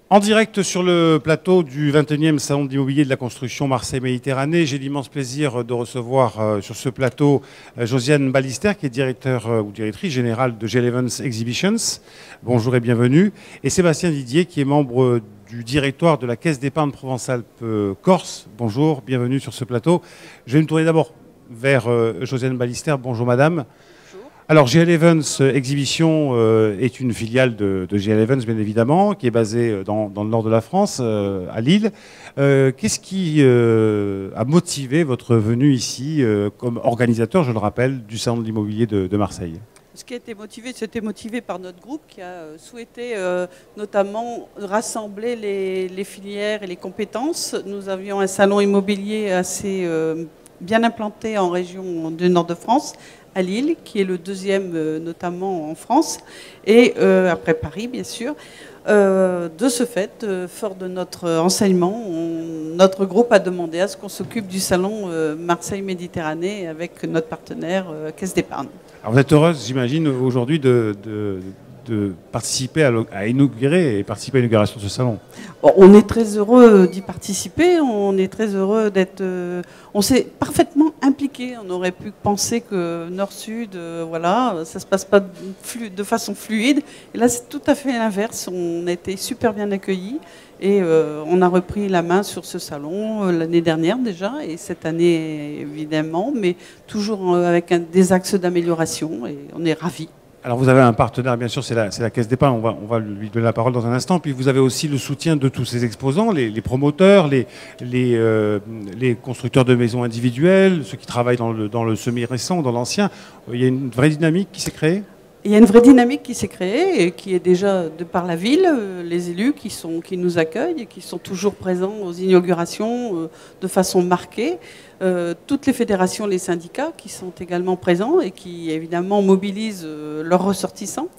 En direct sur le plateau du 21e Salon de l'immobilier de la construction Marseille-Méditerranée, j'ai l'immense plaisir de recevoir sur ce plateau Josiane Balllister, qui est directeur ou directrice générale de GL Events Exhibitions. Bonjour et bienvenue. Et Sébastien Didier, qui est membre du directoire de la Caisse d'épargne Provence-Alpes-Corse. Bonjour, bienvenue sur ce plateau. Je vais me tourner d'abord vers Josiane Balllister. Bonjour madame. Alors, GL Events Exhibition est une filiale de GL Events, bien évidemment, qui est basée dans le nord de la France, à Lille. Qu'est-ce qui a motivé votre venue ici comme organisateur, je le rappelle, du Salon de l'immobilier de Marseille? Ce qui a été motivé, c'était motivé par notre groupe qui a souhaité notamment rassembler les filières et les compétences. Nous avions un salon immobilier assez bien implanté en région du nord de France, à Lille, qui est le deuxième notamment en France, et après Paris, bien sûr. De ce fait, fort de notre enseignement, notre groupe a demandé à ce qu'on s'occupe du salon Marseille-Méditerranée avec notre partenaire Caisse d'épargne. Alors vous êtes heureuse, j'imagine, aujourd'hui de participer à inaugurer et participer à l'inauguration de ce salon. On est très heureux d'y participer, on est très heureux d'être... on s'est parfaitement impliqué, on aurait pu penser que Nord-Sud, voilà, ça ne se passe pas de façon fluide. Et là, c'est tout à fait l'inverse, on a été super bien accueillis et on a repris la main sur ce salon l'année dernière déjà, et cette année évidemment, mais toujours avec des axes d'amélioration, et on est ravis. Alors vous avez un partenaire, bien sûr, c'est la Caisse d'épargne, on va lui donner la parole dans un instant. Puis vous avez aussi le soutien de tous ces exposants, les promoteurs, les constructeurs de maisons individuelles, ceux qui travaillent dans le semi-récent, dans l'ancien. Il y a une vraie dynamique qui s'est créée? Il y a une vraie dynamique qui s'est créée et qui est déjà de par la ville, les élus qui nous accueillent et qui sont toujours présents aux inaugurations de façon marquée. Toutes les fédérations, les syndicats qui sont également présents et qui évidemment mobilisent leurs ressortissants.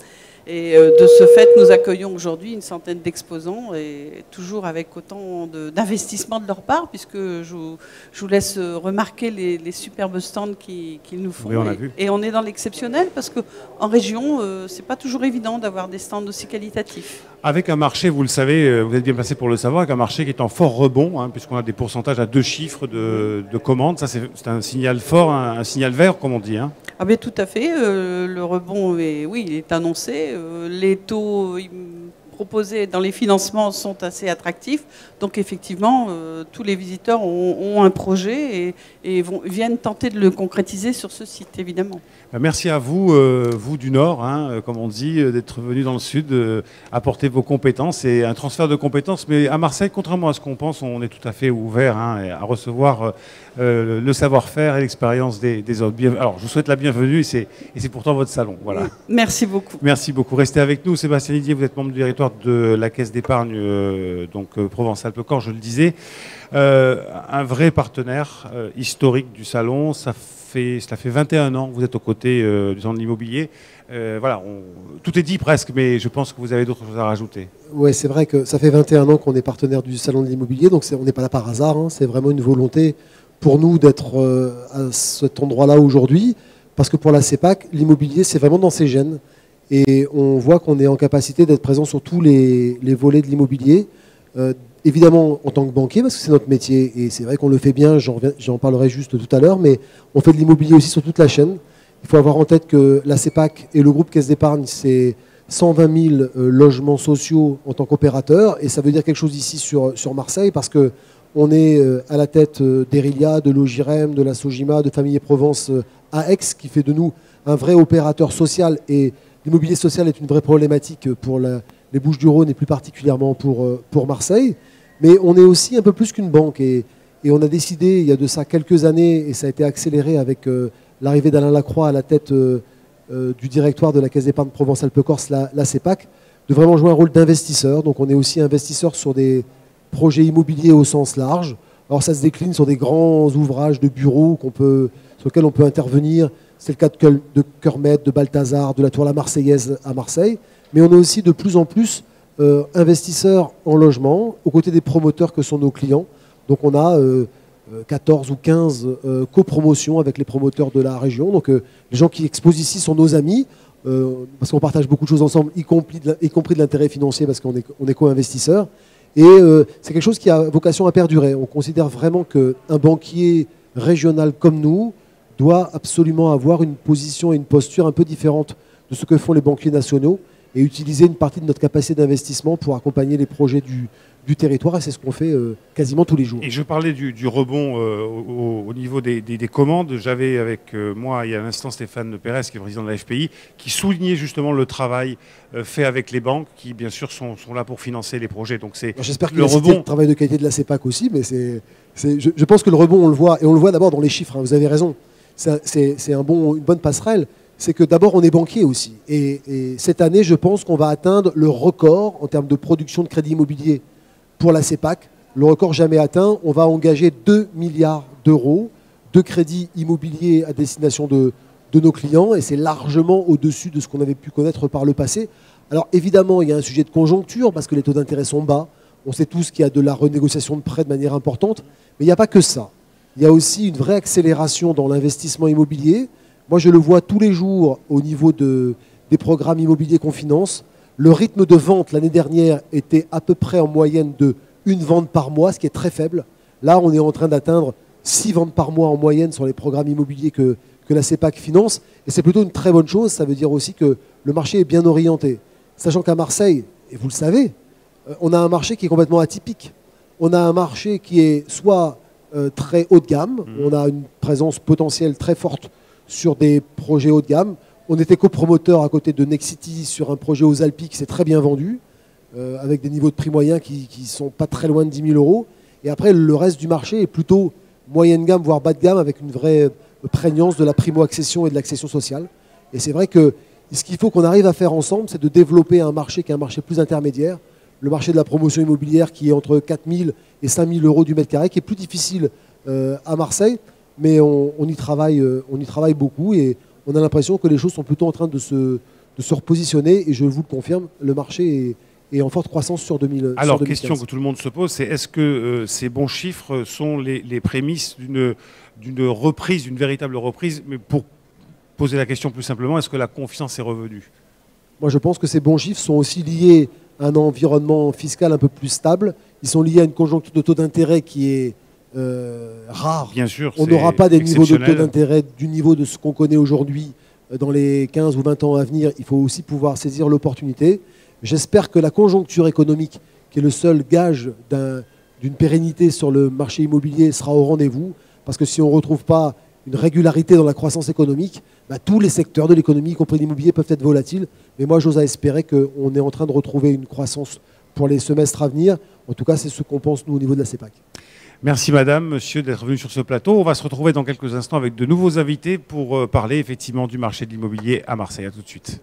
Et de ce fait, nous accueillons aujourd'hui une centaine d'exposants et toujours avec autant d'investissement de leur part, puisque je vous laisse remarquer les superbes stands qu'ils nous font. Oui, on l'a vu. Et on est dans l'exceptionnel parce qu'en région, c'est pas toujours évident d'avoir des stands aussi qualitatifs. Avec un marché, vous le savez, vous êtes bien placé pour le savoir, avec un marché qui est en fort rebond, hein, puisqu'on a des pourcentages à 2 chiffres de commandes. Ça, c'est un signal fort, un signal vert, comme on dit. Hein. Ah bien, tout à fait. Le rebond, il est annoncé. Les taux proposés dans les financements sont assez attractifs. Donc effectivement, tous les visiteurs ont un projet et viennent tenter de le concrétiser sur ce site, évidemment. Merci à vous, vous du Nord, hein, comme on dit, d'être venu dans le Sud, apporter vos compétences et un transfert de compétences. Mais à Marseille, contrairement à ce qu'on pense, on est tout à fait ouvert à recevoir le savoir-faire et l'expérience des autres. Alors, je vous souhaite la bienvenue et c'est pourtant votre salon. Voilà. Merci beaucoup. Merci beaucoup. Restez avec nous. Sébastien Didier, vous êtes membre du directoire de la Caisse d'épargne Provence-Alpes-Corse, je le disais. Un vrai partenaire historique du salon. Cela fait 21 ans que vous êtes aux côtés du salon de l'immobilier. Voilà, tout est dit presque, mais je pense que vous avez d'autres choses à rajouter. Oui, c'est vrai que ça fait 21 ans qu'on est partenaire du salon de l'immobilier, donc on n'est pas là par hasard. Hein, c'est vraiment une volonté pour nous d'être à cet endroit-là aujourd'hui, parce que pour la CEPAC, l'immobilier, c'est vraiment dans ses gènes. Et on voit qu'on est en capacité d'être présent sur tous les volets de l'immobilier. Évidemment, en tant que banquier, parce que c'est notre métier, et c'est vrai qu'on le fait bien, j'en parlerai juste tout à l'heure, mais on fait de l'immobilier aussi sur toute la chaîne. Il faut avoir en tête que la CEPAC et le groupe Caisse d'épargne, c'est 120 000 logements sociaux en tant qu'opérateur, et ça veut dire quelque chose ici sur Marseille, parce qu'on est à la tête d'Erilia, de Logirem, de la Sogima, de Famille et Provence à Aix, qui fait de nous un vrai opérateur social, et l'immobilier social est une vraie problématique pour les Bouches-du-Rhône et plus particulièrement pour Marseille. Mais on est aussi un peu plus qu'une banque et on a décidé, il y a de ça quelques années, et ça a été accéléré avec l'arrivée d'Alain Lacroix à la tête du directoire de la Caisse d'épargne Provence-Alpes-Corse, la CEPAC, de vraiment jouer un rôle d'investisseur. Donc on est aussi investisseur sur des projets immobiliers au sens large. Alors ça se décline sur des grands ouvrages de bureaux sur lesquels on peut intervenir. C'est le cas de Kermesse, de Balthazar, de la Tour La Marseillaise à Marseille. Mais on est aussi de plus en plus investisseurs en logement, aux côtés des promoteurs que sont nos clients. Donc on a 14 ou 15 copromotions avec les promoteurs de la région. Donc les gens qui exposent ici sont nos amis. parce qu'on partage beaucoup de choses ensemble, y compris de l'intérêt financier, parce qu'on est co-investisseurs. Et c'est quelque chose qui a vocation à perdurer. On considère vraiment qu'un banquier régional comme nous doit absolument avoir une position et une posture un peu différente de ce que font les banquiers nationaux et utiliser une partie de notre capacité d'investissement pour accompagner les projets du territoire. Et c'est ce qu'on fait quasiment tous les jours. Et je parlais du rebond au niveau des commandes. J'avais avec moi, il y a un instant, Stéphane Pérez, qui est président de la FPI, qui soulignait justement le travail fait avec les banques, qui bien sûr sont là pour financer les projets. Donc c'est j'espère qu'il a le travail de qualité de la CEPAC aussi, mais je pense que le rebond, on le voit, et on le voit d'abord dans les chiffres, hein, vous avez raison. C'est une bonne passerelle. C'est que d'abord, on est banquier aussi. Et cette année, je pense qu'on va atteindre le record en termes de production de crédit immobilier pour la CEPAC. Le record jamais atteint. On va engager 2 milliards d'euros de crédit immobilier à destination de nos clients. Et c'est largement au-dessus de ce qu'on avait pu connaître par le passé. Alors évidemment, il y a un sujet de conjoncture parce que les taux d'intérêt sont bas. On sait tous qu'il y a de la renégociation de prêts de manière importante. Mais il n'y a pas que ça. Il y a aussi une vraie accélération dans l'investissement immobilier. Moi, je le vois tous les jours au niveau des programmes immobiliers qu'on finance. Le rythme de vente l'année dernière était à peu près en moyenne de 1 vente par mois, ce qui est très faible. Là, on est en train d'atteindre 6 ventes par mois en moyenne sur les programmes immobiliers que la CEPAC finance. Et c'est plutôt une très bonne chose. Ça veut dire aussi que le marché est bien orienté. Sachant qu'à Marseille, et vous le savez, on a un marché qui est complètement atypique. On a un marché qui est soit très haut de gamme, on a une présence potentielle très forte sur des projets haut de gamme. On était copromoteur à côté de Nexity sur un projet aux Alpes qui s'est très bien vendu, avec des niveaux de prix moyens qui ne sont pas très loin de 10 000 euros. Et après, le reste du marché est plutôt moyenne gamme, voire bas de gamme, avec une vraie prégnance de la primo-accession et de l'accession sociale. Et c'est vrai que ce qu'il faut qu'on arrive à faire ensemble, c'est de développer un marché qui est un marché plus intermédiaire, le marché de la promotion immobilière qui est entre 4 000 et 5 000 euros du mètre carré, qui est plus difficile à Marseille. Mais on y travaille beaucoup et on a l'impression que les choses sont plutôt en train de se repositionner. Et je vous le confirme, le marché est en forte croissance sur 2015. Alors, question que tout le monde se pose, c'est est-ce que ces bons chiffres sont les prémices d'une reprise, d'une véritable reprise? Mais pour poser la question plus simplement, est-ce que la confiance est revenue? Moi, je pense que ces bons chiffres sont aussi liés à un environnement fiscal un peu plus stable. Ils sont liés à une conjoncture de taux d'intérêt qui est rare. Bien sûr, on n'aura pas des niveaux de taux d'intérêt du niveau de ce qu'on connaît aujourd'hui dans les 15 ou 20 ans à venir. Il faut aussi pouvoir saisir l'opportunité. J'espère que la conjoncture économique, qui est le seul gage d'une pérennité sur le marché immobilier, sera au rendez-vous. Parce que si on ne retrouve pas une régularité dans la croissance économique, tous les secteurs de l'économie, y compris l'immobilier, peuvent être volatiles. Mais moi, j'ose espérer qu'on est en train de retrouver une croissance pour les semestres à venir. En tout cas, c'est ce qu'on pense, nous, au niveau de la CEPAC. Merci madame, monsieur d'être venu sur ce plateau. On va se retrouver dans quelques instants avec de nouveaux invités pour parler effectivement du marché de l'immobilier à Marseille. À tout de suite.